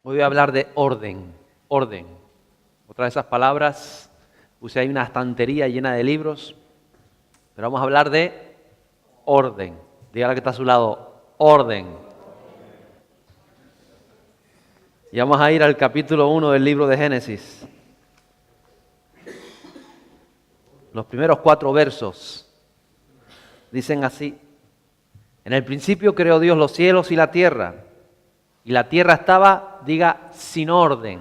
Hoy voy a hablar de orden, orden. Otra de esas palabras, puse ahí una estantería llena de libros, pero vamos a hablar de orden. Dígale que está a su lado, orden. Y vamos a ir al capítulo 1 del libro de Génesis. Los primeros 4 versos dicen así: en el principio creó Dios los cielos y la tierra estaba, diga, sin orden.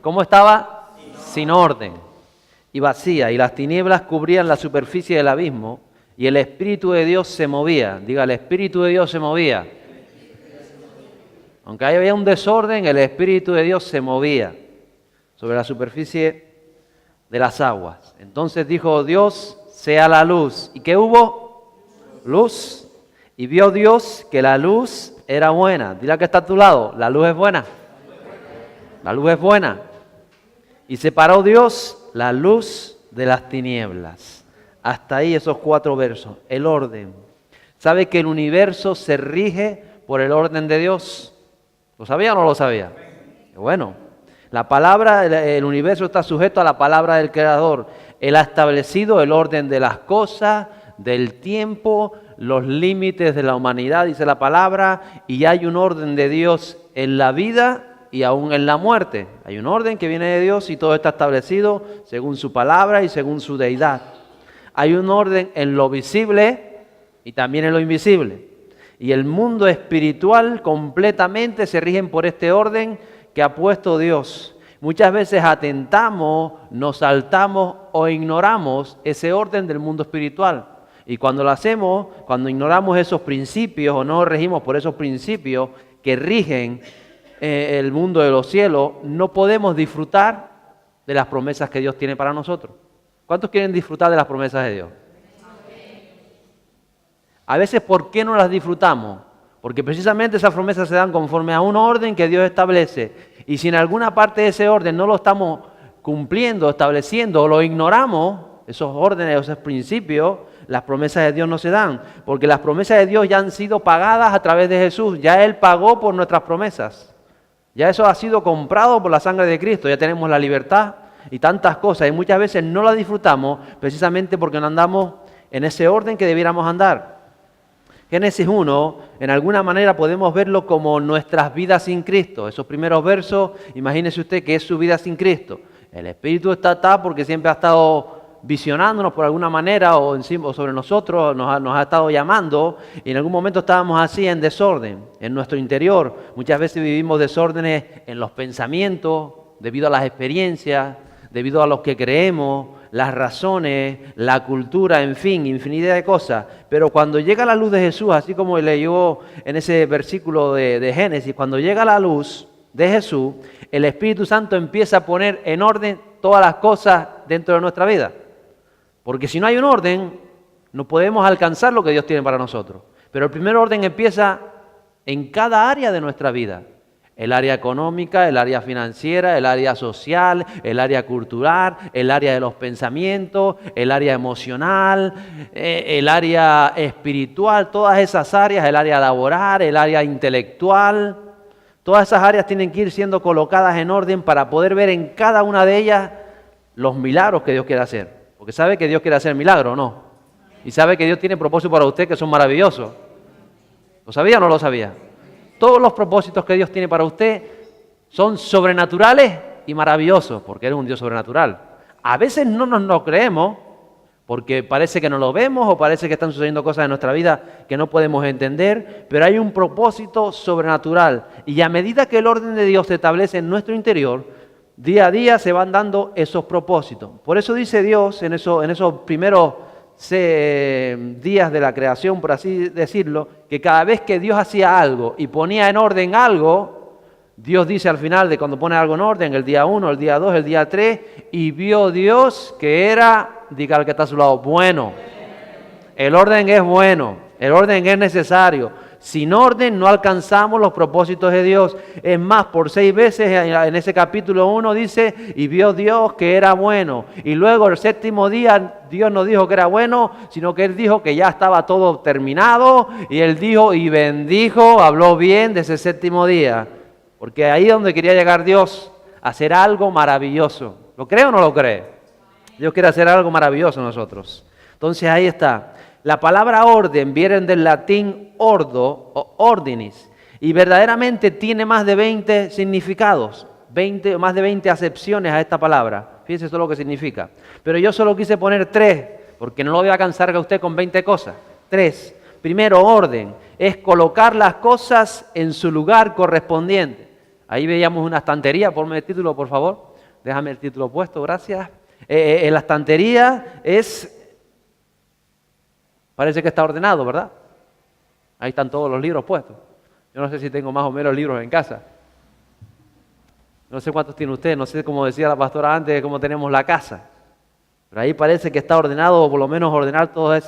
¿Cómo estaba? Sin orden. Y vacía, y las tinieblas cubrían la superficie del abismo, y el Espíritu de Dios se movía. Diga, el Espíritu de Dios se movía. Aunque había un desorden, el Espíritu de Dios se movía sobre la superficie de las aguas. Entonces dijo Dios, sea la luz. ¿Y qué hubo? Luz. Y vio Dios que la luz era buena. Dile que está a tu lado, la luz es buena. La luz es buena. Y separó Dios la luz de las tinieblas. Hasta ahí esos 4 versos. El orden. ¿Sabe que el universo se rige por el orden de Dios? ¿Lo sabía o no lo sabía? Bueno, la palabra, el universo está sujeto a la palabra del Creador. Él ha establecido el orden de las cosas, del tiempo, los límites de la humanidad, dice la palabra, y hay un orden de Dios en la vida y aún en la muerte. Hay un orden que viene de Dios y todo está establecido según su palabra y según su deidad. Hay un orden en lo visible y también en lo invisible. Y el mundo espiritual completamente se rigen por este orden que ha puesto Dios. Muchas veces atentamos, nos saltamos o ignoramos ese orden del mundo espiritual. Y cuando lo hacemos, cuando ignoramos esos principios o no regimos por esos principios que rigen el mundo de los cielos, no podemos disfrutar de las promesas que Dios tiene para nosotros. ¿Cuántos quieren disfrutar de las promesas de Dios? A veces, ¿por qué no las disfrutamos? Porque precisamente esas promesas se dan conforme a un orden que Dios establece. Y si en alguna parte de ese orden no lo estamos cumpliendo, estableciendo o lo ignoramos, esos órdenes, esos principios, las promesas de Dios no se dan. Porque las promesas de Dios ya han sido pagadas a través de Jesús. Ya Él pagó por nuestras promesas. Ya eso ha sido comprado por la sangre de Cristo. Ya tenemos la libertad y tantas cosas. Y muchas veces no las disfrutamos precisamente porque no andamos en ese orden que debiéramos andar. Génesis 1, en alguna manera podemos verlo como nuestras vidas sin Cristo. Esos primeros versos, imagínese usted que es su vida sin Cristo. El Espíritu está porque siempre ha estado visionándonos por alguna manera o sobre nosotros, nos ha estado llamando, y en algún momento estábamos así en desorden, en nuestro interior. Muchas veces vivimos desórdenes en los pensamientos, debido a las experiencias, debido a los que creemos, las razones, la cultura, en fin, infinidad de cosas. Pero cuando llega la luz de Jesús, así como leyó en ese versículo de Génesis, cuando llega la luz de Jesús, el Espíritu Santo empieza a poner en orden todas las cosas dentro de nuestra vida. Porque si no hay un orden, no podemos alcanzar lo que Dios tiene para nosotros. Pero el primer orden empieza en cada área de nuestra vida. El área económica, el área financiera, el área social, el área cultural, el área de los pensamientos, el área emocional, el área espiritual, todas esas áreas, el área laboral, el área intelectual. Todas esas áreas tienen que ir siendo colocadas en orden para poder ver en cada una de ellas los milagros que Dios quiere hacer. Porque sabe que Dios quiere hacer milagros, ¿no? Y sabe que Dios tiene propósitos para usted que son maravillosos. ¿Lo sabía o no lo sabía? Todos los propósitos que Dios tiene para usted son sobrenaturales y maravillosos, porque Él es un Dios sobrenatural. A veces no nos lo creemos, porque parece que no lo vemos o parece que están sucediendo cosas en nuestra vida que no podemos entender, pero hay un propósito sobrenatural. Y a medida que el orden de Dios se establece en nuestro interior, día a día se van dando esos propósitos. Por eso dice Dios en esos primeros días de la creación, por así decirlo, que cada vez que Dios hacía algo y ponía en orden algo, Dios dice al final de cuando pone algo en orden, el día 1, el día 2, el día 3, y vio Dios que era, diga al que está a su lado, bueno. El orden es bueno, el orden es necesario. Sin orden no alcanzamos los propósitos de Dios. Es más, por 6 veces en ese capítulo 1 dice, y vio Dios que era bueno. Y luego el 7º día Dios no dijo que era bueno, sino que Él dijo que ya estaba todo terminado. Y Él dijo y bendijo, habló bien de ese 7º día. Porque ahí es donde quería llegar Dios, a hacer algo maravilloso. ¿Lo cree o no lo cree? Dios quiere hacer algo maravilloso en nosotros. Entonces ahí está. La palabra orden viene del latín ordo o ordinis y verdaderamente tiene más de 20 significados, más de 20 acepciones a esta palabra. Fíjense eso lo que significa. Pero yo solo quise poner 3, porque no lo voy a cansar a usted con 20 cosas. 3. Primero, orden. Es colocar las cosas en su lugar correspondiente. Ahí veíamos una estantería. Ponme el título, por favor. Déjame el título puesto, gracias. En la estantería parece que está ordenado, ¿verdad? Ahí están todos los libros puestos. Yo no sé si tengo más o menos libros en casa. No sé cuántos tiene usted, no sé, como decía la pastora antes, cómo tenemos la casa. Pero ahí parece que está ordenado, o por lo menos ordenar todos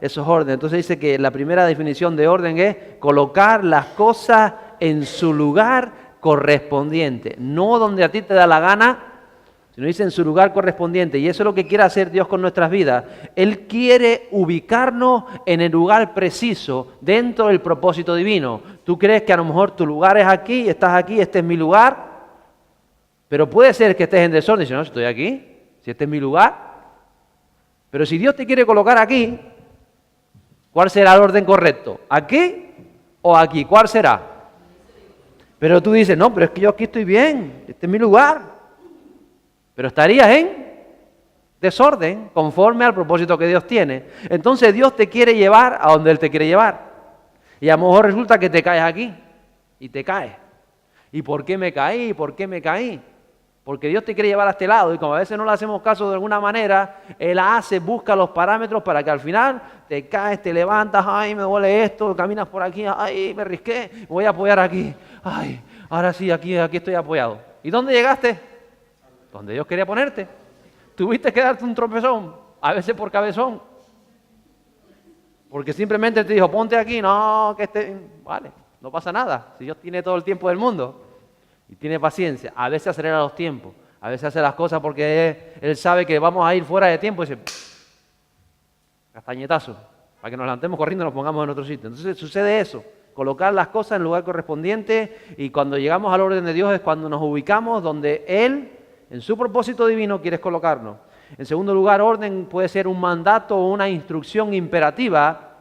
esos órdenes. Entonces dice que la primera definición de orden es colocar las cosas en su lugar correspondiente. No donde a ti te da la gana, sino dice en su lugar correspondiente. Y eso es lo que quiere hacer Dios con nuestras vidas. Él quiere ubicarnos en el lugar preciso dentro del propósito divino. Tú crees que a lo mejor tu lugar es aquí, estás aquí, este es mi lugar. Pero puede ser que estés en desorden y dices, no, estoy aquí, si este es mi lugar. Pero si Dios te quiere colocar aquí, ¿cuál será el orden correcto? ¿Aquí o aquí? ¿Cuál será? Pero tú dices, no, pero es que yo aquí estoy bien, este es mi lugar. Pero estarías en desorden conforme al propósito que Dios tiene. Entonces Dios te quiere llevar a donde Él te quiere llevar. Y a lo mejor resulta que te caes aquí y te caes. ¿Y por qué me caí? ¿Por qué me caí? Porque Dios te quiere llevar a este lado y como a veces no le hacemos caso de alguna manera, Él busca los parámetros para que al final te caes, te levantas, ay, me duele esto, caminas por aquí, ay, me risqué, me voy a apoyar aquí, ay, ahora sí, aquí estoy apoyado. ¿Y dónde llegaste? Donde Dios quería ponerte. Tuviste que darte un tropezón, a veces por cabezón, porque simplemente te dijo, ponte aquí, no, vale, no pasa nada, si Dios tiene todo el tiempo del mundo. Y tiene paciencia. A veces acelera los tiempos. A veces hace las cosas porque Él sabe que vamos a ir fuera de tiempo y dice, castañetazo, para que nos levantemos corriendo y nos pongamos en otro sitio. Entonces sucede eso, colocar las cosas en el lugar correspondiente y cuando llegamos al orden de Dios es cuando nos ubicamos donde Él, en su propósito divino, quiere colocarnos. En segundo lugar, orden puede ser un mandato o una instrucción imperativa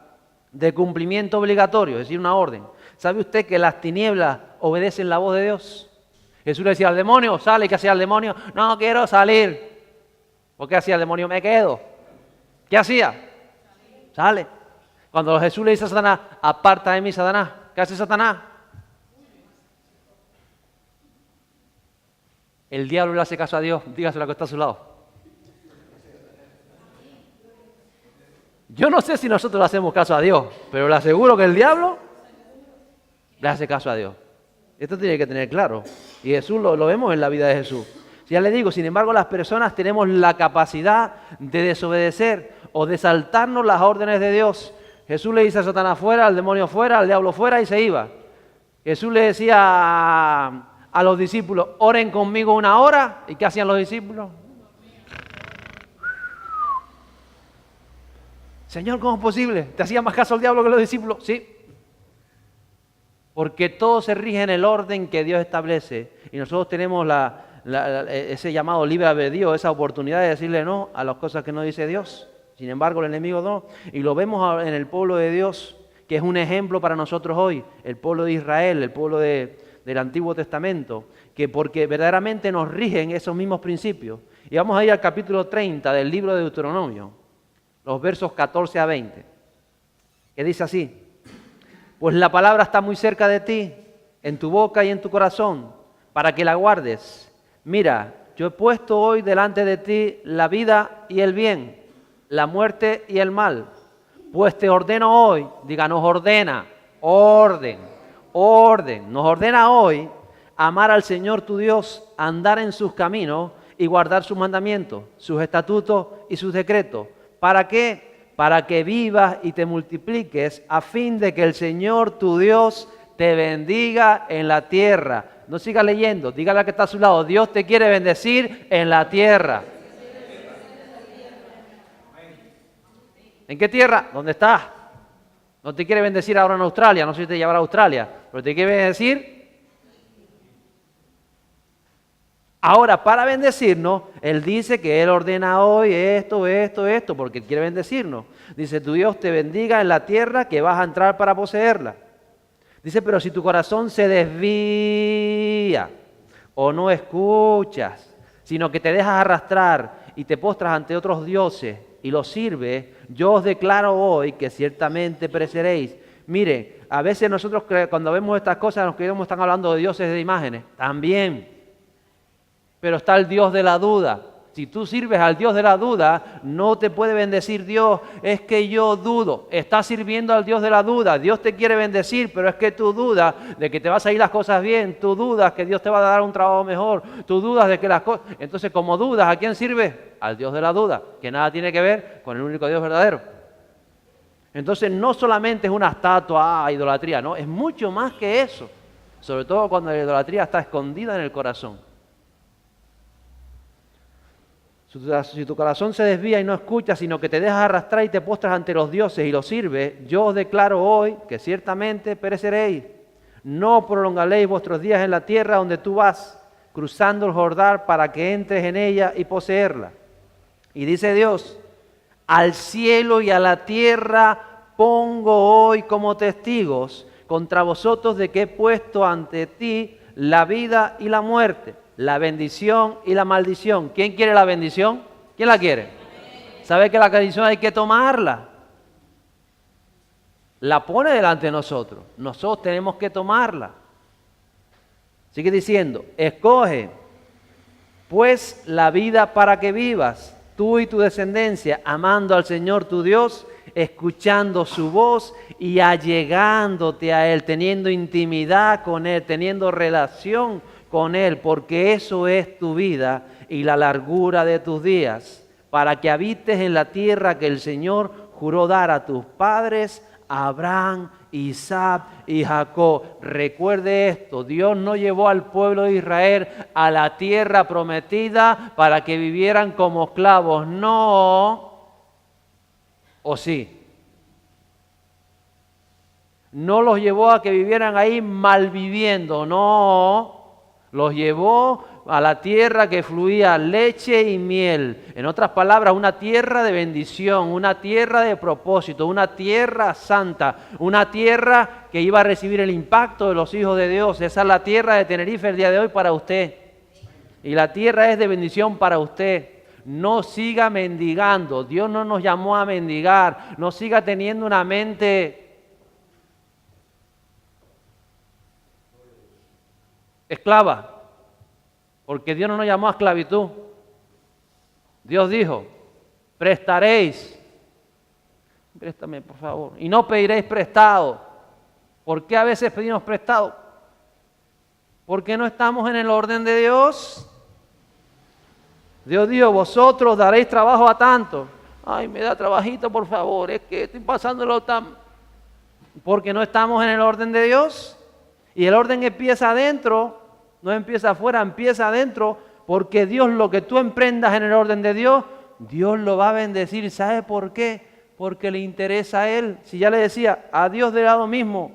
de cumplimiento obligatorio, es decir, una orden. ¿Sabe usted que las tinieblas obedecen la voz de Dios? Jesús le decía al demonio, sale, ¿qué hacía el demonio? No quiero salir. ¿Por qué hacía el demonio? Me quedo. ¿Qué hacía? Sale. Cuando Jesús le dice a Satanás, aparta de mí, Satanás, ¿qué hace Satanás? El diablo le hace caso a Dios, dígaselo a que está a su lado. Yo no sé si nosotros le hacemos caso a Dios, pero le aseguro que el diablo le hace caso a Dios. Esto tiene que tener claro. Y Jesús lo vemos en la vida de Jesús. Ya le digo, sin embargo, las personas tenemos la capacidad de desobedecer o de saltarnos las órdenes de Dios. Jesús le dice a Satanás fuera, al demonio fuera, al diablo fuera y se iba. Jesús le decía a los discípulos, oren conmigo 1 hora. ¿Y qué hacían los discípulos? Señor, ¿cómo es posible? ¿Te hacía más caso el diablo que los discípulos? Sí. Porque todo se rige en el orden que Dios establece. Y nosotros tenemos ese llamado libre albedrío, esa oportunidad de decirle no a las cosas que no dice Dios. Sin embargo, el enemigo no. Y lo vemos en el pueblo de Dios, que es un ejemplo para nosotros hoy. El pueblo de Israel, el pueblo del Antiguo Testamento. Que porque verdaderamente nos rigen esos mismos principios. Y vamos a ir al capítulo 30 del libro de Deuteronomio. Los versos 14 a 20. Que dice así. Pues la palabra está muy cerca de ti, en tu boca y en tu corazón, para que la guardes. Mira, yo he puesto hoy delante de ti la vida y el bien, la muerte y el mal. Pues te ordeno hoy, diga, nos ordena, orden, nos ordena hoy amar al Señor tu Dios, andar en sus caminos y guardar sus mandamientos, sus estatutos y sus decretos. ¿Para qué? Para que vivas y te multipliques, a fin de que el Señor tu Dios te bendiga en la tierra. No siga leyendo, dígale a que está a su lado, Dios te quiere bendecir en la tierra. ¿En qué tierra? ¿Dónde estás? No te quiere bendecir ahora en Australia, no sé si te llevará a Australia, pero te quiere bendecir Ahora, para bendecirnos, Él dice que Él ordena hoy esto, porque quiere bendecirnos. Dice, tu Dios te bendiga en la tierra que vas a entrar para poseerla. Dice, pero si tu corazón se desvía o no escuchas, sino que te dejas arrastrar y te postras ante otros dioses y los sirves, yo os declaro hoy que ciertamente pereceréis. Mire, a veces nosotros cuando vemos estas cosas nos creemos que están hablando de dioses de imágenes. También. Pero está el Dios de la duda. Si tú sirves al Dios de la duda, no te puede bendecir Dios. Es que yo dudo. Estás sirviendo al Dios de la duda. Dios te quiere bendecir, pero es que tú dudas de que te vas a ir las cosas bien. Tú dudas que Dios te va a dar un trabajo mejor. Tú dudas de que las cosas... Entonces, como dudas, ¿a quién sirves? Al Dios de la duda, que nada tiene que ver con el único Dios verdadero. Entonces, no solamente es una estatua, idolatría, no. Es mucho más que eso. Sobre todo cuando la idolatría está escondida en el corazón. Si tu corazón se desvía y no escuchas, sino que te dejas arrastrar y te postras ante los dioses y los sirves, yo os declaro hoy que ciertamente pereceréis. No prolongaréis vuestros días en la tierra donde tú vas, cruzando el Jordán para que entres en ella y poseerla. Y dice Dios, al cielo y a la tierra pongo hoy como testigos contra vosotros de que he puesto ante ti la vida y la muerte, la bendición y la maldición. ¿Quién quiere la bendición? ¿Quién la quiere? ¿Sabe que la bendición hay que tomarla? La pone delante de nosotros. Nosotros tenemos que tomarla. Sigue diciendo, escoge pues la vida para que vivas, tú y tu descendencia, amando al Señor tu Dios, escuchando su voz y allegándote a Él, teniendo intimidad con Él, teniendo relación con Él, porque eso es tu vida y la largura de tus días, para que habites en la tierra que el Señor juró dar a tus padres, Abraham, Isaac y Jacob. Recuerde esto, Dios no llevó al pueblo de Israel a la tierra prometida para que vivieran como esclavos, no, ¿o sí? No los llevó a que vivieran ahí malviviendo, no. Los llevó a la tierra que fluía leche y miel. En otras palabras, una tierra de bendición, una tierra de propósito, una tierra santa, una tierra que iba a recibir el impacto de los hijos de Dios. Esa es la tierra de Tenerife el día de hoy para usted. Y la tierra es de bendición para usted. No siga mendigando. Dios no nos llamó a mendigar. No siga teniendo una mente esclava, porque Dios no nos llamó a esclavitud. Dios dijo, prestaréis, préstame por favor, y no pediréis prestado. ¿Por qué a veces pedimos prestado? Porque no estamos en el orden de Dios. Dios dijo, vosotros daréis trabajo a tanto. Ay, me da trabajito por favor, es que estoy pasándolo tan... Porque no estamos en el orden de Dios. Y el orden empieza adentro. No empieza afuera, empieza adentro, porque Dios, lo que tú emprendas en el orden de Dios, Dios lo va a bendecir. ¿Sabe por qué? Porque le interesa a Él. Si ya le decía, a Dios de lado mismo,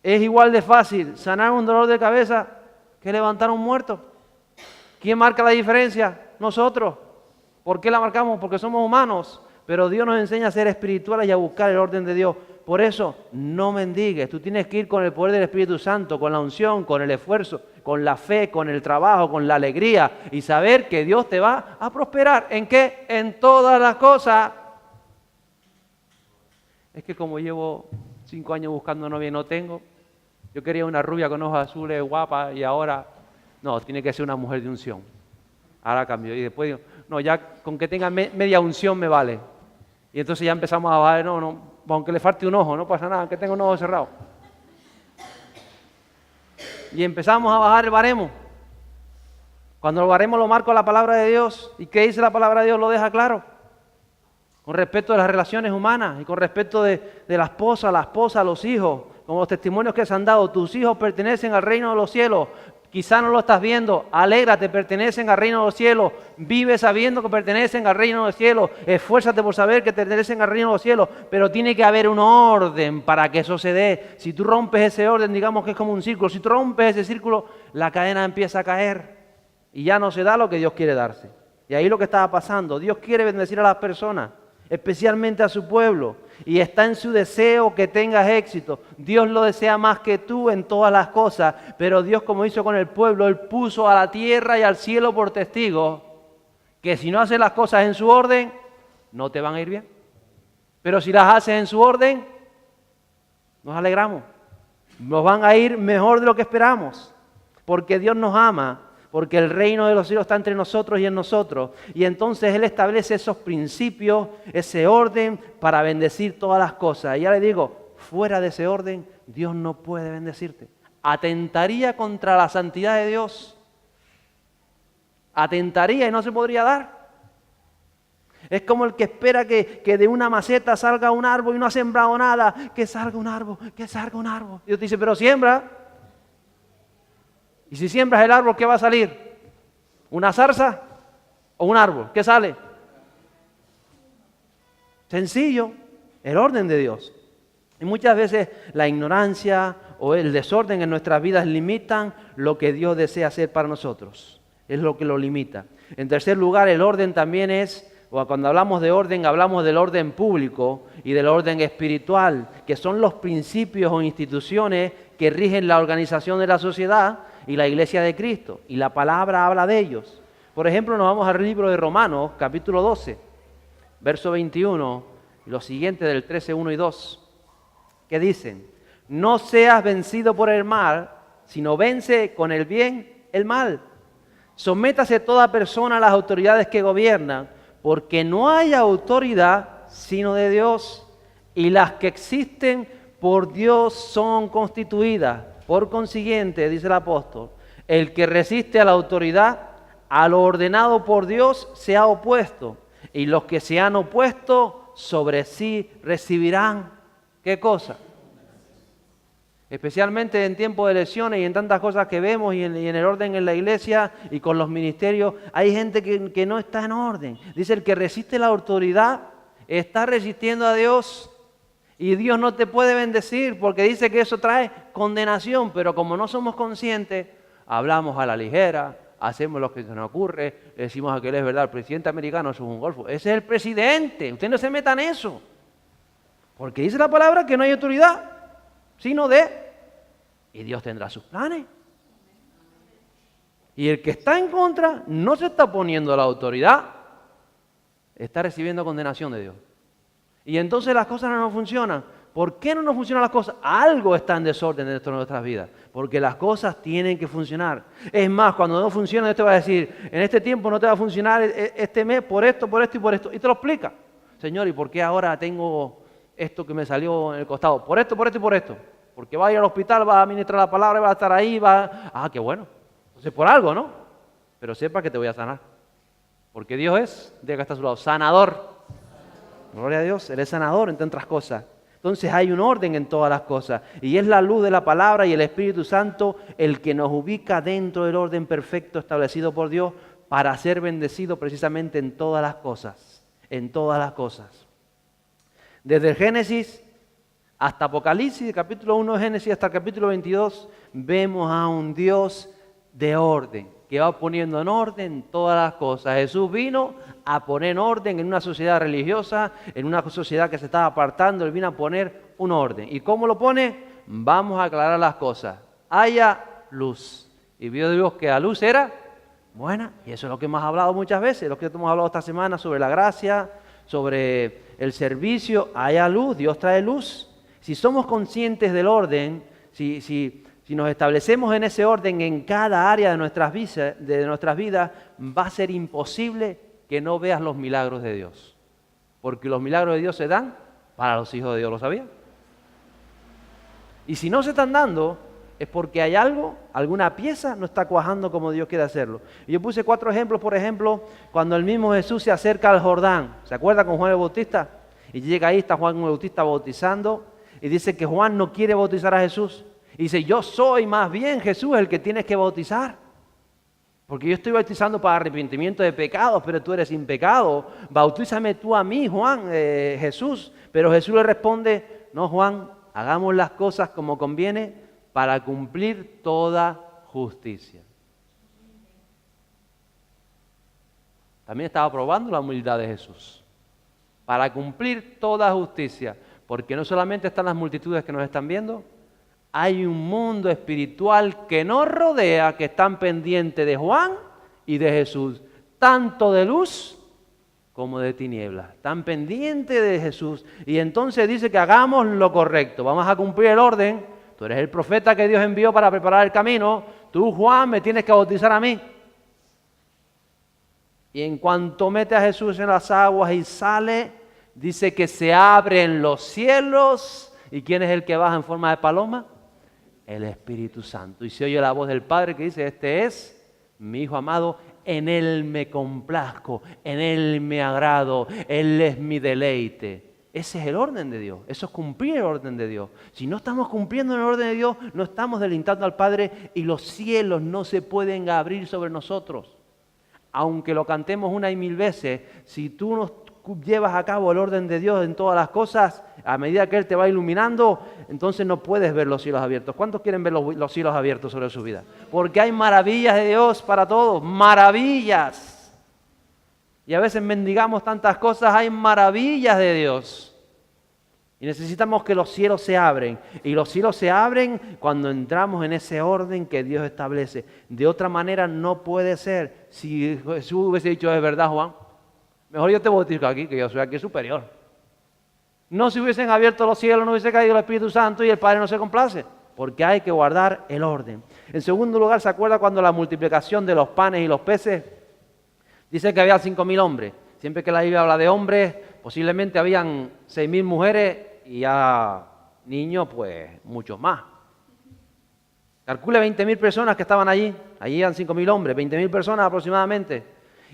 es igual de fácil sanar un dolor de cabeza que levantar a un muerto. ¿Quién marca la diferencia? Nosotros. ¿Por qué la marcamos? Porque somos humanos. Pero Dios nos enseña a ser espirituales y a buscar el orden de Dios. Por eso, no mendigues. Tú tienes que ir con el poder del Espíritu Santo, con la unción, con el esfuerzo, con la fe, con el trabajo, con la alegría y saber que Dios te va a prosperar. ¿En qué? En todas las cosas. Es que como llevo 5 años buscando novia y no tengo, yo quería una rubia con ojos azules, guapa, y ahora, no, tiene que ser una mujer de unción. Ahora cambio. Y después digo, no, ya con que tenga media unción me vale. Y entonces ya empezamos a bajar, no, aunque le falte un ojo, no pasa nada, aunque tenga un ojo cerrado. Y empezamos a bajar el baremo. Cuando el baremo lo marca la palabra de Dios, ¿y qué dice la palabra de Dios? Lo deja claro. Con respecto de las relaciones humanas y con respecto de la esposa, los hijos, como los testimonios que se han dado, tus hijos pertenecen al reino de los cielos. Quizá no lo estás viendo, alégrate, pertenecen al reino de los cielos, vive sabiendo que pertenecen al reino de los cielos, esfuérzate por saber que pertenecen al reino de los cielos, pero tiene que haber un orden para que eso se dé. Si tú rompes ese orden, digamos que es como un círculo, si tú rompes ese círculo, la cadena empieza a caer. y ya no se da lo que Dios quiere darse. Y ahí lo que estaba pasando, Dios quiere bendecir a las personas, especialmente a su pueblo, y está en su deseo que tengas éxito. Dios lo desea más que tú en todas las cosas, pero Dios, como hizo con el pueblo, Él puso a la tierra y al cielo por testigos que si no haces las cosas en su orden, no te van a ir bien. Pero si las haces en su orden, nos alegramos. Nos van a ir mejor de lo que esperamos, porque Dios nos ama, porque el reino de los cielos está entre nosotros y en nosotros. Y entonces Él establece esos principios, ese orden para bendecir todas las cosas. Y ya le digo, fuera de ese orden, Dios no puede bendecirte. Atentaría contra la santidad de Dios. Atentaría y no se podría dar. Es como el que espera que de una maceta salga un árbol y no ha sembrado nada. Que salga un árbol, que salga un árbol. Y Dios te dice, pero siembra. Y si siembras el árbol, ¿qué va a salir? ¿Una zarza o un árbol? ¿Qué sale? Sencillo, el orden de Dios. Y muchas veces la ignorancia o el desorden en nuestras vidas limitan lo que Dios desea hacer para nosotros. Es lo que lo limita. En tercer lugar, el orden también es, o cuando hablamos de orden, hablamos del orden público y del orden espiritual, que son los principios o instituciones que rigen la organización de la sociedad y la iglesia de Cristo, y la palabra habla de ellos. Por ejemplo, nos vamos al libro de Romanos, capítulo 12, verso 21, y lo siguiente del 13, 1 y 2, que dicen, no seas vencido por el mal, sino vence con el bien el mal. Sométase toda persona a las autoridades que gobiernan, porque no hay autoridad sino de Dios, y las que existen por Dios son constituidas. Por consiguiente, dice el apóstol, el que resiste a la autoridad, a lo ordenado por Dios, se ha opuesto. Y los que se han opuesto, sobre sí recibirán, ¿qué cosa? Especialmente en tiempos de elecciones y en tantas cosas que vemos y en el orden en la iglesia y con los ministerios, hay gente que no está en orden. Dice, el que resiste la autoridad está resistiendo a Dios. Y Dios no te puede bendecir porque dice que eso trae condenación, pero como no somos conscientes, hablamos a la ligera, hacemos lo que se nos ocurre, le decimos a que él es verdad, el presidente americano es un golfo. Ese es el presidente, usted no se meta en eso. Porque dice la palabra que no hay autoridad, sino de, y Dios tendrá sus planes. Y el que está en contra no se está oponiendo a la autoridad, está recibiendo condenación de Dios. Y entonces las cosas no nos funcionan. ¿Por qué no nos funcionan las cosas? Algo está en desorden dentro de nuestras vidas. Porque las cosas tienen que funcionar. Es más, cuando no funciona, Dios te va a decir, en este tiempo no te va a funcionar este mes por esto y por esto. Y te lo explica. Señor, ¿y por qué ahora tengo esto que me salió en el costado? Por esto y por esto. Porque va a ir al hospital, va a ministrar la palabra, va a estar ahí, qué bueno. Entonces por algo, ¿no? Pero sepa que te voy a sanar. Porque Dios es, de acá está a su lado, sanador. Gloria a Dios, Él es sanador, entre otras cosas. Entonces hay un orden en todas las cosas. Y es la luz de la palabra y el Espíritu Santo el que nos ubica dentro del orden perfecto establecido por Dios para ser bendecido precisamente en todas las cosas. En todas las cosas. Desde el Génesis hasta Apocalipsis, capítulo 1 de Génesis hasta el capítulo 22, vemos a un Dios de orden, que va poniendo en orden todas las cosas. Jesús vino a poner en orden en una sociedad religiosa, en una sociedad que se estaba apartando, Él vino a poner un orden. ¿Y cómo lo pone? Vamos a aclarar las cosas. Haya luz. Y vio Dios que la luz era buena, y eso es lo que hemos hablado muchas veces, lo que hemos hablado esta semana sobre la gracia, sobre el servicio. Haya luz, Dios trae luz. Si somos conscientes del orden, si nos establecemos en ese orden en cada área de nuestras vidas, va a ser imposible que no veas los milagros de Dios. Porque los milagros de Dios se dan para los hijos de Dios, ¿lo sabían? Y si no se están dando, es porque hay algo, alguna pieza no está cuajando como Dios quiere hacerlo. Y yo puse 4 ejemplos, por ejemplo, cuando el mismo Jesús se acerca al Jordán. ¿Se acuerda con Juan el Bautista? Y llega ahí, está Juan el Bautista bautizando, y dice que Juan no quiere bautizar a Jesús. Y dice, yo soy más bien Jesús el que tienes que bautizar. Porque yo estoy bautizando para arrepentimiento de pecados, pero tú eres sin pecado. Bautízame tú a mí, Juan, Jesús. Pero Jesús le responde, no, Juan, hagamos las cosas como conviene para cumplir toda justicia. también estaba probando la humildad de Jesús para cumplir toda justicia, porque no solamente están las multitudes que nos están viendo, hay un mundo espiritual que nos rodea, que están pendientes de Juan y de Jesús, tanto de luz como de tinieblas, están pendientes de Jesús. Y entonces dice que hagamos lo correcto, vamos a cumplir el orden. Tú eres el profeta que Dios envió para preparar el camino, tú, Juan, me tienes que bautizar a mí. Y en cuanto mete a Jesús en las aguas y sale, dice que se abren los cielos. ¿Y quién es el que baja en forma de paloma? El Espíritu Santo. Y se oye la voz del Padre que dice, este es mi Hijo amado, en Él me complazco, en Él me agrado, Él es mi deleite. Ese es el orden de Dios, eso es cumplir el orden de Dios. Si no estamos cumpliendo el orden de Dios, no estamos delintando al Padre y los cielos no se pueden abrir sobre nosotros. Aunque lo cantemos una y mil veces, si tú no llevas a cabo el orden de Dios en todas las cosas, a medida que Él te va iluminando, entonces no puedes ver los cielos abiertos. ¿Cuántos quieren ver los cielos abiertos sobre su vida? Porque hay maravillas de Dios para todos, maravillas. Y a veces mendigamos tantas cosas, hay maravillas de Dios. Y necesitamos que los cielos se abren. Y los cielos se abren cuando entramos en ese orden que Dios establece. De otra manera no puede ser. Si Jesús hubiese dicho, es verdad, Juan, mejor yo te bautizo aquí, que yo soy aquí superior. No se hubiesen abierto los cielos, no hubiese caído el Espíritu Santo y el Padre no se complace. Porque hay que guardar el orden. En segundo lugar, ¿se acuerda cuando la multiplicación de los panes y los peces? Dice que había 5.000 hombres. Siempre que la Biblia habla de hombres, posiblemente habían 6.000 mujeres y a niños, pues, muchos más. Calcule 20.000 personas que estaban allí. Allí eran 5.000 hombres, 20.000 personas aproximadamente.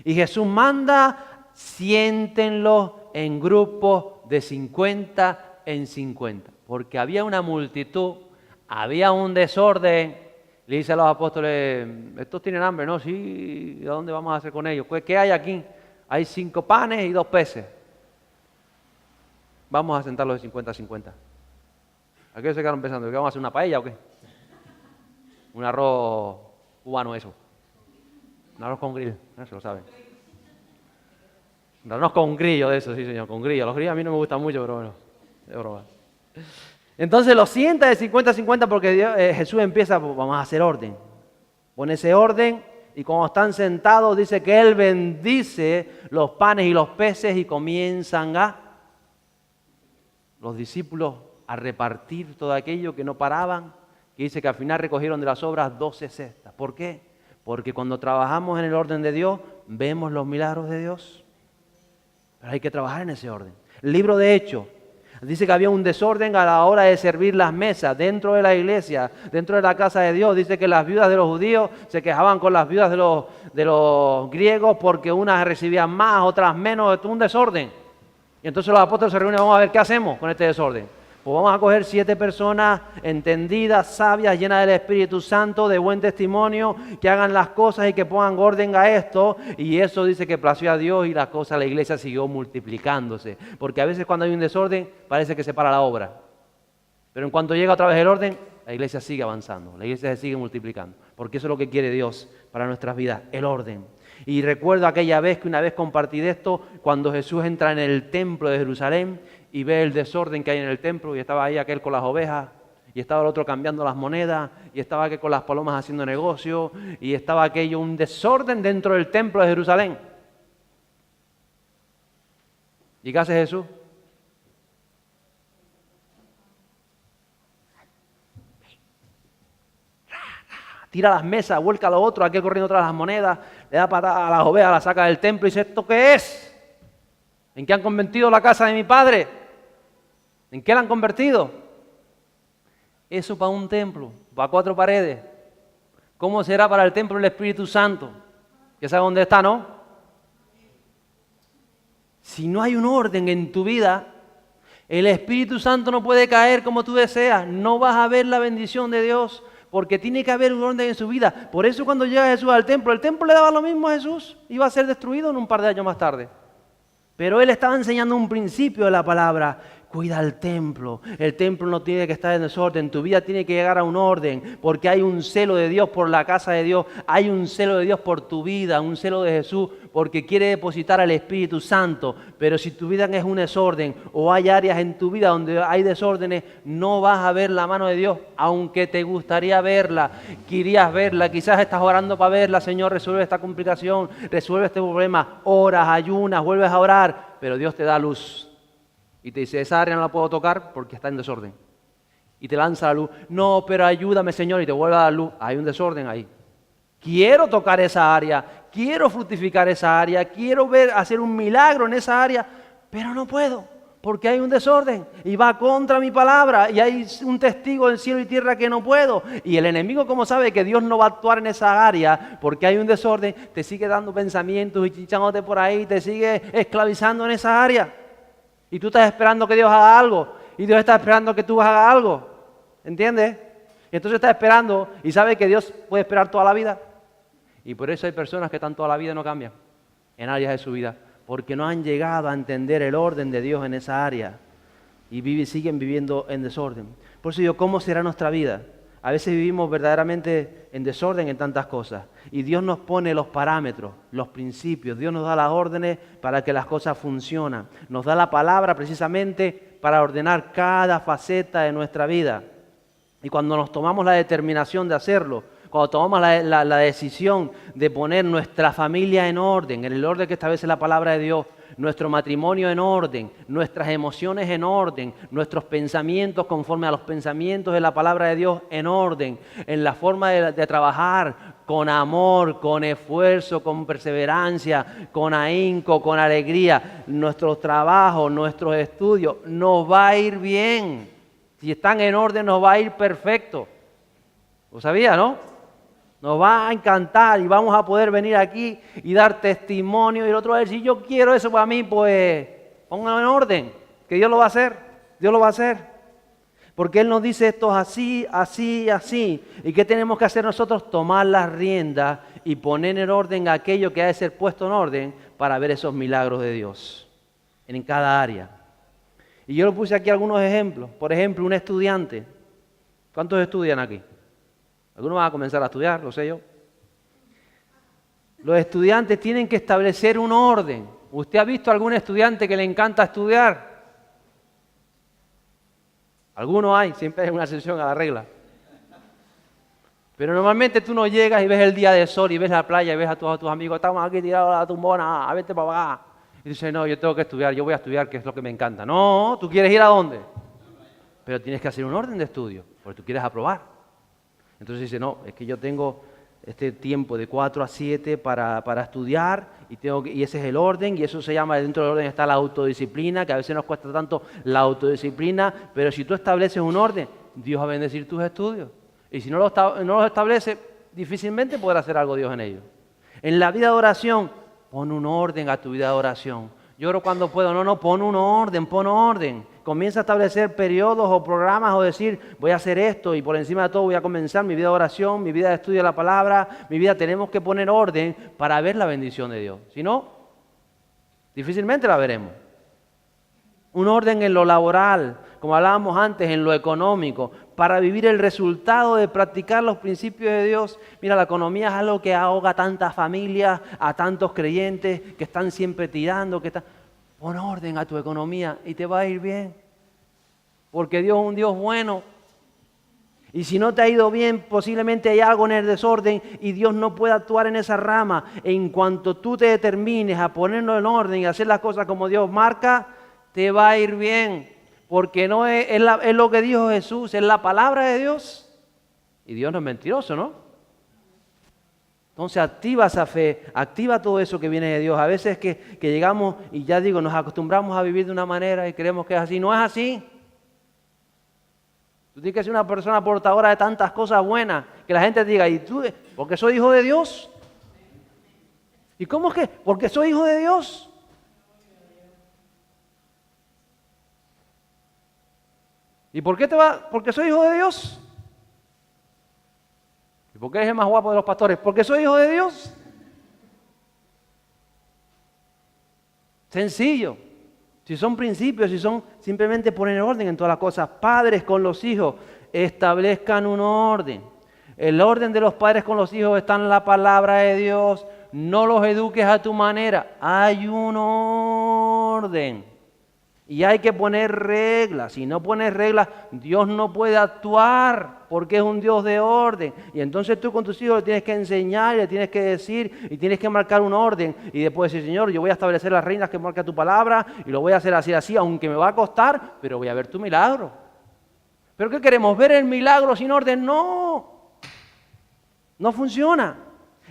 Y Jesús manda, siéntenlos en grupos de 50 en 50. Porque había una multitud, había un desorden. Le dice a los apóstoles, estos tienen hambre, ¿no? Sí, ¿a dónde vamos a hacer con ellos? ¿Qué hay aquí? Hay 5 panes y 2 peces. Vamos a sentarlos de 50 a 50. ¿A qué se quedaron pensando? ¿Que vamos a hacer una paella o qué? Un arroz cubano eso. Un arroz con grill, eso lo saben. Un arroz con grillo de eso, sí señor, con grillo. Los grillos a mí no me gustan mucho, pero bueno, de broma. Entonces los sienta de 50 a 50 porque Jesús empieza, pues, vamos a hacer orden. Pone ese orden y cuando están sentados dice que Él bendice los panes y los peces y comienzan los discípulos a repartir todo aquello que no paraban, que dice que al final recogieron de las obras 12 cestas. ¿Por qué? Porque cuando trabajamos en el orden de Dios, vemos los milagros de Dios. Pero hay que trabajar en ese orden. El libro de Hechos dice que había un desorden a la hora de servir las mesas dentro de la iglesia, dentro de la casa de Dios. Dice que las viudas de los judíos se quejaban con las viudas de los griegos porque unas recibían más, otras menos, un desorden. Y entonces los apóstoles se reúnen, vamos a ver qué hacemos con este desorden. Pues vamos a coger 7 personas entendidas, sabias, llenas del Espíritu Santo, de buen testimonio, que hagan las cosas y que pongan orden a esto. Y eso dice que plació a Dios y las cosas, la iglesia siguió multiplicándose. Porque a veces cuando hay un desorden, parece que se para la obra. Pero en cuanto llega otra vez el orden, la iglesia sigue avanzando, la iglesia se sigue multiplicando. Porque eso es lo que quiere Dios para nuestras vidas, el orden. Y recuerdo aquella vez que una vez compartí de esto, cuando Jesús entra en el templo de Jerusalén y ve el desorden que hay en el templo, y estaba ahí aquel con las ovejas, y estaba el otro cambiando las monedas, y estaba aquel con las palomas haciendo negocio, y estaba aquello, un desorden dentro del templo de Jerusalén. ¿Y qué hace Jesús? Tira las mesas, vuelca a lo otro, aquel corriendo tras las monedas, le da patada a las ovejas, la saca del templo y dice, ¿esto qué es? ¿En qué han convertido la casa de mi padre? ¿En qué la han convertido? Eso para un templo, para 4 paredes. ¿Cómo será para el templo del Espíritu Santo? ¿Que sabe dónde está, no? Si no hay un orden en tu vida, el Espíritu Santo no puede caer como tú deseas. No vas a ver la bendición de Dios. Porque tiene que haber un orden en su vida. Por eso cuando llega Jesús al templo, el templo le daba lo mismo a Jesús. Iba a ser destruido en un par de años más tarde. Pero Él estaba enseñando un principio de la palabra. Cuida el templo. El templo no tiene que estar en desorden. Tu vida tiene que llegar a un orden, porque hay un celo de Dios por la casa de Dios. Hay un celo de Dios por tu vida, un celo de Jesús, porque quiere depositar al Espíritu Santo. Pero si tu vida es un desorden o hay áreas en tu vida donde hay desórdenes, no vas a ver la mano de Dios, aunque te gustaría verla, querías verla. Quizás estás orando para verla. Señor, resuelve esta complicación, resuelve este problema. Oras, ayunas, vuelves a orar, pero Dios te da luz. Y te dice, esa área no la puedo tocar porque está en desorden. Y te lanza la luz. No, pero ayúdame, Señor, y te vuelve a dar luz. Hay un desorden ahí. Quiero tocar esa área, quiero fructificar esa área, quiero hacer un milagro en esa área, pero no puedo porque hay un desorden y va contra mi palabra y hay un testigo en cielo y tierra que no puedo. Y el enemigo, como sabe que Dios no va a actuar en esa área porque hay un desorden, te sigue dando pensamientos y chichándote por ahí, te sigue esclavizando en esa área. Y tú estás esperando que Dios haga algo. Y Dios está esperando que tú hagas algo. ¿Entiendes? Y entonces estás esperando y sabes que Dios puede esperar toda la vida. Y por eso hay personas que están toda la vida y no cambian en áreas de su vida. Porque no han llegado a entender el orden de Dios en esa área. Y siguen viviendo en desorden. Por eso digo, ¿cómo será nuestra vida? A veces vivimos verdaderamente en desorden en tantas cosas. Y Dios nos pone los parámetros, los principios. Dios nos da las órdenes para que las cosas funcionen. Nos da la palabra precisamente para ordenar cada faceta de nuestra vida. Y cuando nos tomamos la determinación de hacerlo, cuando tomamos la decisión de poner nuestra familia en orden, en el orden que establece la palabra de Dios, nuestro matrimonio en orden, nuestras emociones en orden, nuestros pensamientos conforme a los pensamientos de la palabra de Dios en orden, en la forma de trabajar con amor, con esfuerzo, con perseverancia, con ahínco, con alegría, nuestros trabajos, nuestros estudios, nos va a ir bien. Si están en orden, nos va a ir perfecto. ¿Lo sabía, no? Nos va a encantar y vamos a poder venir aquí y dar testimonio. Y el otro va a decir, yo quiero eso para mí, pues pónganlo en orden, que Dios lo va a hacer. Dios lo va a hacer. Porque Él nos dice esto es así, así, así. ¿Y qué tenemos que hacer nosotros? Tomar las riendas y poner en orden aquello que ha de ser puesto en orden para ver esos milagros de Dios en cada área. Y yo le puse aquí algunos ejemplos. Por ejemplo, un estudiante. ¿Cuántos estudian aquí? Algunos van a comenzar a estudiar, lo sé yo. Los estudiantes tienen que establecer un orden. ¿Usted ha visto algún estudiante que le encanta estudiar? Algunos hay, siempre hay una excepción a la regla. Pero normalmente tú no llegas y ves el día de sol y ves la playa y ves a todos tus amigos, estamos aquí tirados a la tumbona, vete para acá. Y dices, no, yo tengo que estudiar, yo voy a estudiar, que es lo que me encanta. No, tú quieres ir a dónde. Pero tienes que hacer un orden de estudio, porque tú quieres aprobar. Entonces dice, no, es que yo tengo este tiempo de 4 a 7 para estudiar y ese es el orden y eso se llama, dentro del orden está la autodisciplina, que a veces nos cuesta tanto la autodisciplina, pero si tú estableces un orden, Dios va a bendecir tus estudios. Y si no los establece, difícilmente podrá hacer algo Dios en ellos. En la vida de oración, pon un orden a tu vida de oración. Yo oro cuando puedo, no, pon un orden, pon orden. Comienza a establecer periodos o programas o decir, voy a hacer esto y por encima de todo voy a comenzar mi vida de oración, mi vida de estudio de la palabra, mi vida. Tenemos que poner orden para ver la bendición de Dios. Si no, difícilmente la veremos. Un orden en lo laboral, como hablábamos antes, en lo económico, para vivir el resultado de practicar los principios de Dios. Mira, la economía es algo que ahoga a tantas familias, a tantos creyentes que están siempre tirando, Pon orden a tu economía y te va a ir bien. Porque Dios es un Dios bueno. Y si no te ha ido bien, posiblemente hay algo en el desorden y Dios no puede actuar en esa rama. En cuanto tú te determines a ponerlo en orden y hacer las cosas como Dios marca, te va a ir bien. Porque no es lo que dijo Jesús, es la palabra de Dios. Y Dios no es mentiroso, ¿no? Entonces activa esa fe, activa todo eso que viene de Dios. A veces que llegamos y ya digo, nos acostumbramos a vivir de una manera y creemos que es así. No es así. Tú tienes que ser una persona portadora de tantas cosas buenas, que la gente te diga, ¿y tú? ¿Porque soy hijo de Dios? ¿Y cómo es que? Porque soy hijo de Dios. ¿Y por qué te va? Porque soy hijo de Dios. ¿Y por qué eres el más guapo de los pastores? Porque soy hijo de Dios. Sencillo. Si son principios, si son simplemente poner orden en todas las cosas. Padres con los hijos, establezcan un orden. El orden de los padres con los hijos está en la palabra de Dios. No los eduques a tu manera. Hay un orden. Y hay que poner reglas. Si no pones reglas, Dios no puede actuar porque es un Dios de orden. Y entonces tú con tus hijos le tienes que enseñar, le tienes que decir y tienes que marcar un orden. Y después decir, Señor, yo voy a establecer las reglas que marca tu palabra y lo voy a hacer así, aunque me va a costar, pero voy a ver tu milagro. ¿Pero qué queremos? ¿Ver el milagro sin orden? No. No funciona.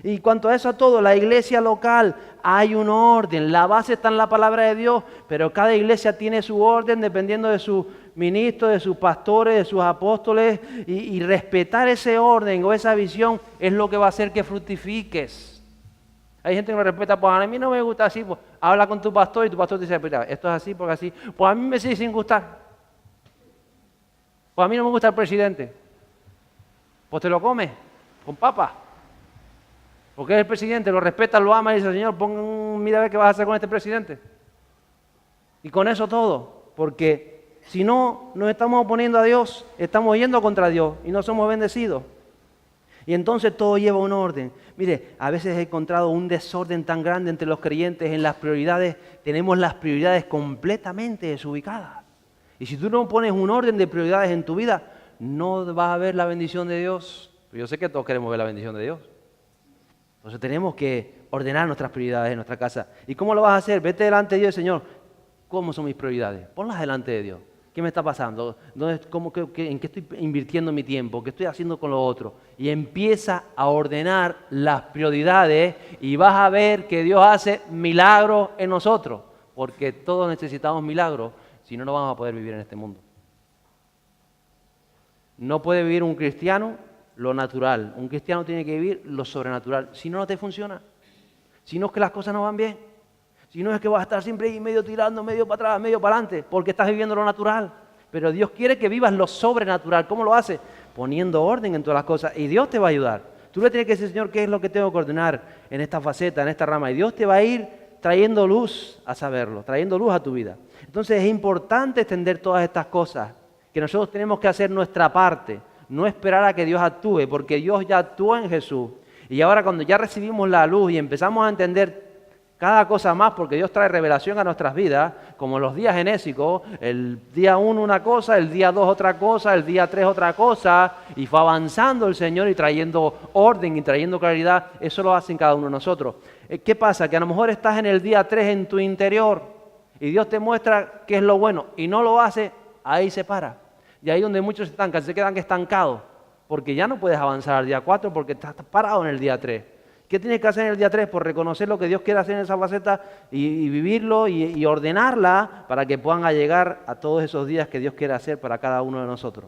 Y cuanto a eso a todo, la iglesia local hay un orden, la base está en la palabra de Dios, pero cada iglesia tiene su orden dependiendo de sus ministros, de sus pastores, de sus apóstoles, y respetar ese orden o esa visión es lo que va a hacer que fructifiques. Hay gente que no respeta, pues a mí no me gusta así, pues habla con tu pastor y tu pastor te dice, mira, esto es así porque así, pues a mí me sigue sin gustar, pues a mí no me gusta el presidente, pues te lo comes con papas. Porque es el presidente, lo respeta, lo ama y dice, Señor, mira a ver qué vas a hacer con este presidente. Y con eso todo, porque si no nos estamos oponiendo a Dios, estamos yendo contra Dios y no somos bendecidos. Y entonces todo lleva un orden. Mire, a veces he encontrado un desorden tan grande entre los creyentes en las prioridades, tenemos las prioridades completamente desubicadas. Y si tú no pones un orden de prioridades en tu vida, no vas a ver la bendición de Dios. Yo sé que todos queremos ver la bendición de Dios. Entonces tenemos que ordenar nuestras prioridades en nuestra casa. ¿Y cómo lo vas a hacer? Vete delante de Dios, Señor. ¿Cómo son mis prioridades? Ponlas delante de Dios. ¿Qué me está pasando? ¿En qué estoy invirtiendo mi tiempo? ¿Qué estoy haciendo con lo otro? Y empieza a ordenar las prioridades y vas a ver que Dios hace milagros en nosotros. Porque todos necesitamos milagros, si no, no vamos a poder vivir en este mundo. No puede vivir un cristiano lo natural. Un cristiano tiene que vivir lo sobrenatural. Si no, no te funciona. Si no es que las cosas no van bien. Si no es que vas a estar siempre ahí medio tirando, medio para atrás, medio para adelante, porque estás viviendo lo natural. Pero Dios quiere que vivas lo sobrenatural. ¿Cómo lo hace? Poniendo orden en todas las cosas. Y Dios te va a ayudar. Tú le tienes que decir, Señor, ¿qué es lo que tengo que ordenar en esta faceta, en esta rama? Y Dios te va a ir trayendo luz a saberlo, trayendo luz a tu vida. Entonces es importante extender todas estas cosas, que nosotros tenemos que hacer nuestra parte. No esperar a que Dios actúe, porque Dios ya actuó en Jesús. Y ahora cuando ya recibimos la luz y empezamos a entender cada cosa más, porque Dios trae revelación a nuestras vidas, como los días genésicos, el día 1 una cosa, el día 2 otra cosa, el día 3 otra cosa, y fue avanzando el Señor y trayendo orden y trayendo claridad. Eso lo hace en cada uno de nosotros. ¿Qué pasa? Que a lo mejor estás en el día 3 en tu interior y Dios te muestra qué es lo bueno y no lo hace, ahí se para. Y ahí donde muchos se quedan estancados, porque ya no puedes avanzar al día 4 porque estás parado en el día 3. ¿Qué tienes que hacer en el día 3? Por reconocer lo que Dios quiere hacer en esa faceta y vivirlo y ordenarla para que puedan llegar a todos esos días que Dios quiere hacer para cada uno de nosotros.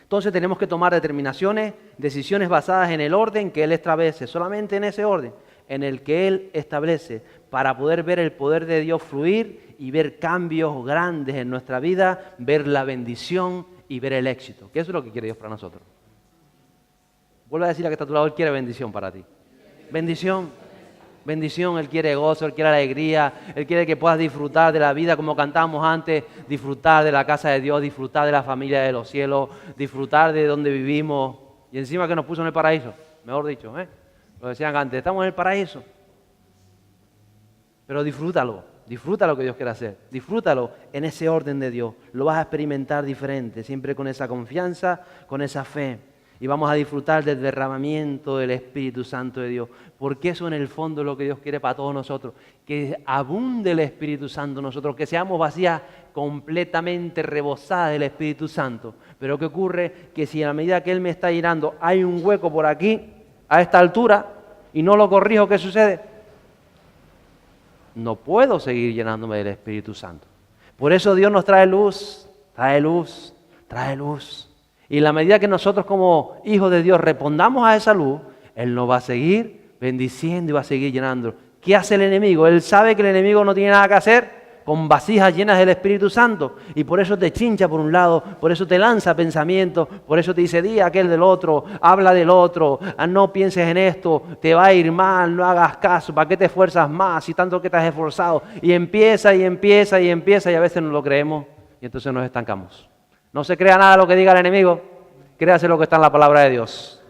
Entonces tenemos que tomar determinaciones, decisiones basadas en el orden que Él establece, solamente en ese orden, en el que Él establece, para poder ver el poder de Dios fluir y ver cambios grandes en nuestra vida, ver la bendición y ver el éxito. Que eso es lo que quiere Dios para nosotros. Vuelve a decir a que está a tu lado, Él quiere bendición para ti. Bendición, bendición, Él quiere gozo, Él quiere alegría, Él quiere que puedas disfrutar de la vida como cantábamos antes, disfrutar de la casa de Dios, disfrutar de la familia de los cielos, disfrutar de donde vivimos y encima que nos puso en el paraíso, mejor dicho, lo decían antes, estamos en el paraíso, pero disfrútalo, disfruta lo que Dios quiere hacer, disfrútalo en ese orden de Dios, lo vas a experimentar diferente, siempre con esa confianza, con esa fe. Y vamos a disfrutar del derramamiento del Espíritu Santo de Dios. Porque eso en el fondo es lo que Dios quiere para todos nosotros. Que abunde el Espíritu Santo en nosotros. Que seamos vacías completamente rebosadas del Espíritu Santo. Pero ¿qué ocurre? Que si a la medida que Él me está llenando hay un hueco por aquí, a esta altura, y no lo corrijo, ¿qué sucede? No puedo seguir llenándome del Espíritu Santo. Por eso Dios nos trae luz, trae luz, trae luz. Y en la medida que nosotros como hijos de Dios respondamos a esa luz, Él nos va a seguir bendiciendo y va a seguir llenando. ¿Qué hace el enemigo? Él sabe que el enemigo no tiene nada que hacer, con vasijas llenas del Espíritu Santo. Y por eso te chincha por un lado, por eso te lanza pensamientos, por eso te dice, di aquel del otro, habla del otro, no pienses en esto, te va a ir mal, no hagas caso, ¿para qué te esfuerzas más si tanto que te has esforzado? Y empieza y empieza y empieza y a veces no lo creemos y entonces nos estancamos. No se crea nada lo que diga el enemigo, créase lo que está en la palabra de Dios.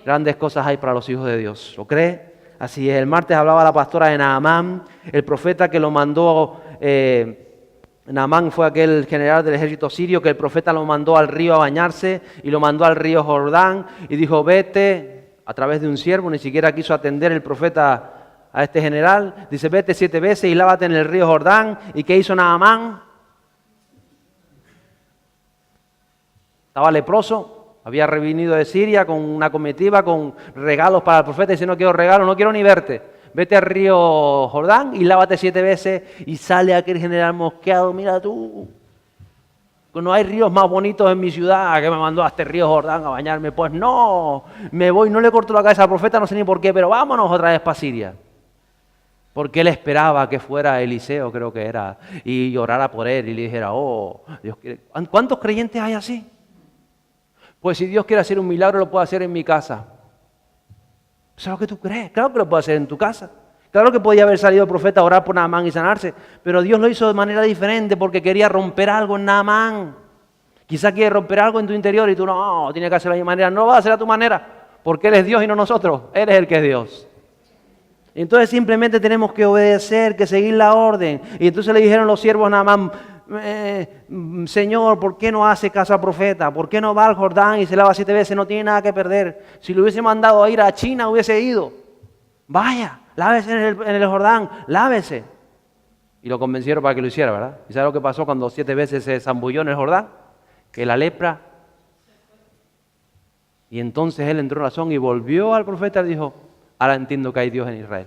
Grandes cosas hay para los hijos de Dios. ¿Lo cree? Así es. El martes hablaba la pastora de Naamán, el profeta que lo mandó. Naamán fue aquel general del ejército sirio que el profeta lo mandó al río a bañarse y lo mandó al río Jordán y dijo, vete a través de un siervo. Ni siquiera quiso atender el profeta a este general. Dice, vete 7 veces y lávate en el río Jordán. ¿Y qué hizo Naamán? Estaba leproso. Había revenido de Siria con una comitiva, con regalos para el profeta. Dice, no quiero regalos, no quiero ni verte. Vete al río Jordán y lávate 7 veces. Y sale aquel general mosqueado. Mira tú, no hay ríos más bonitos en mi ciudad que me mandó a este río Jordán a bañarme. Pues no, me voy, no le corto la cabeza al profeta, no sé ni por qué, pero vámonos otra vez para Siria. Porque él esperaba que fuera Eliseo, creo que era, y llorara por él y le dijera, oh, Dios quiere. ¿Cuántos creyentes hay así? Pues si Dios quiere hacer un milagro, lo puede hacer en mi casa. ¿Eso es lo que tú crees? Claro que lo puede hacer en tu casa. Claro que podía haber salido el profeta a orar por Naamán y sanarse, pero Dios lo hizo de manera diferente porque quería romper algo en Naamán. Quizá quiere romper algo en tu interior y tú no, tienes que hacerlo de mi manera. No lo vas a hacer a tu manera, porque Él es Dios y no nosotros. Él es el que es Dios. Y entonces simplemente tenemos que obedecer, que seguir la orden. Y entonces le dijeron los siervos a Naamán, Señor, ¿por qué no hace caso al profeta? ¿Por qué no va al Jordán y se lava 7 veces? No tiene nada que perder. Si lo hubiese mandado a ir a China, hubiese ido. Vaya, lávese en el Jordán, lávese. Y lo convencieron para que lo hiciera, ¿verdad? ¿Y sabe lo que pasó cuando 7 veces se zambulló en el Jordán? Que la lepra. Y entonces él entró en razón y volvió al profeta y dijo, ahora entiendo que hay Dios en Israel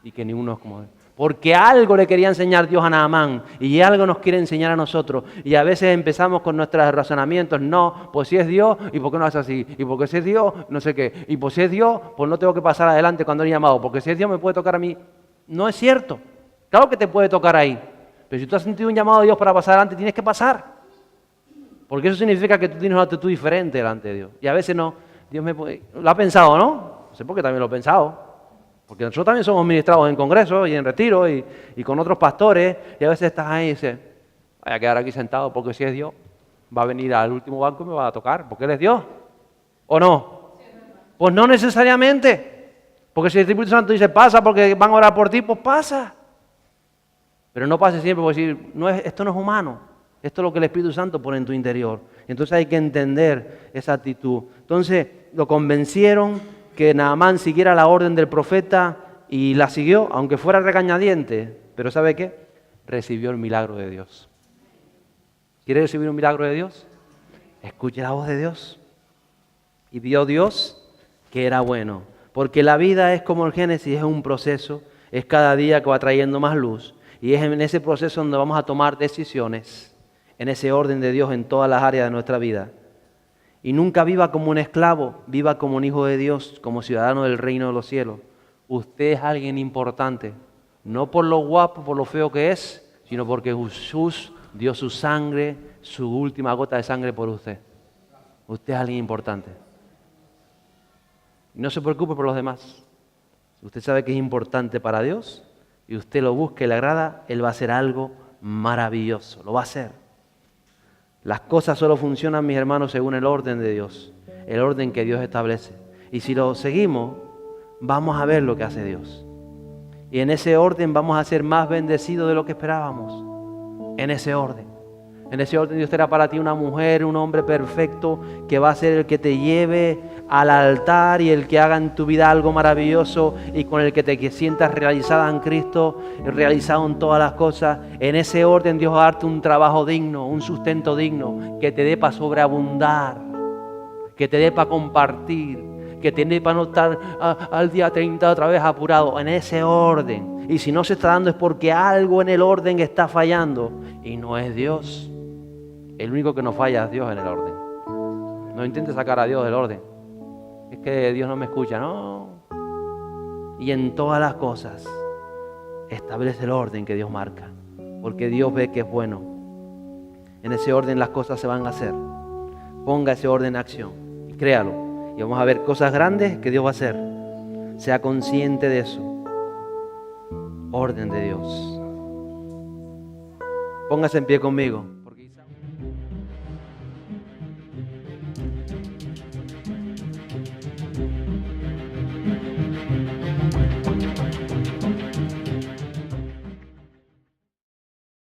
y que ninguno es como él. Porque algo le quería enseñar Dios a Naamán y algo nos quiere enseñar a nosotros. Y a veces empezamos con nuestros razonamientos. No, pues si es Dios, ¿y por qué no hace así? Y porque si es Dios, no sé qué. Y pues si es Dios, pues no tengo que pasar adelante cuando he llamado. Porque si es Dios me puede tocar a mí. No es cierto. Claro que te puede tocar ahí. Pero si tú has sentido un llamado de Dios para pasar adelante, tienes que pasar. Porque eso significa que tú tienes una actitud diferente delante de Dios. Y a veces no. Dios me puede... Lo ha pensado, ¿no? No sé por qué también lo he pensado. Porque nosotros también somos ministrados en congresos y en retiros y con otros pastores. Y a veces estás ahí y dices, voy a quedar aquí sentado porque si es Dios, va a venir al último banco y me va a tocar. Porque Él es Dios. ¿O no? Pues no necesariamente. Porque si el Espíritu Santo dice, pasa porque van a orar por ti, pues pasa. Pero no pase siempre por decir, esto no es humano. Esto es lo que el Espíritu Santo pone en tu interior. Entonces hay que entender esa actitud. Entonces lo convencieron que Naamán siguiera la orden del profeta y la siguió, aunque fuera regañadiente. Pero ¿sabe qué? Recibió el milagro de Dios. ¿Quiere recibir un milagro de Dios? Escuche la voz de Dios. Y vio Dios que era bueno. Porque la vida es como el Génesis, es un proceso, es cada día que va trayendo más luz. Y es en ese proceso donde vamos a tomar decisiones, en ese orden de Dios en todas las áreas de nuestra vida. Y nunca viva como un esclavo, viva como un hijo de Dios, como ciudadano del reino de los cielos. Usted es alguien importante, no por lo guapo, por lo feo que es, sino porque Jesús dio su sangre, su última gota de sangre por usted. Usted es alguien importante. Y no se preocupe por los demás. Si usted sabe que es importante para Dios y usted lo busca y le agrada, Él va a hacer algo maravilloso, lo va a hacer. Las cosas solo funcionan, mis hermanos, según el orden de Dios, el orden que Dios establece. Y si lo seguimos, vamos a ver lo que hace Dios. Y en ese orden vamos a ser más bendecidos de lo que esperábamos. En ese orden. En ese orden Dios será para ti una mujer, un hombre perfecto, que va a ser el que te lleve al altar y el que haga en tu vida algo maravilloso y con el que te sientas realizada en Cristo, realizado en todas las cosas. En ese orden Dios va a darte un trabajo digno, un sustento digno, que te dé para sobreabundar, que te dé para compartir, que te dé para no estar al día 30 otra vez apurado. En ese orden. Y si no se está dando es porque algo en el orden está fallando y no es Dios. El único que nos falla es Dios en el orden. No intentes sacar a Dios del orden. Es que Dios no me escucha, no. Y en todas las cosas establece el orden que Dios marca. porque Dios ve que es bueno. En ese orden las cosas se van a hacer. Ponga ese orden en acción, créalo, y vamos a ver cosas grandes que Dios va a hacer. Sea consciente de eso. Orden de Dios. Póngase en pie conmigo.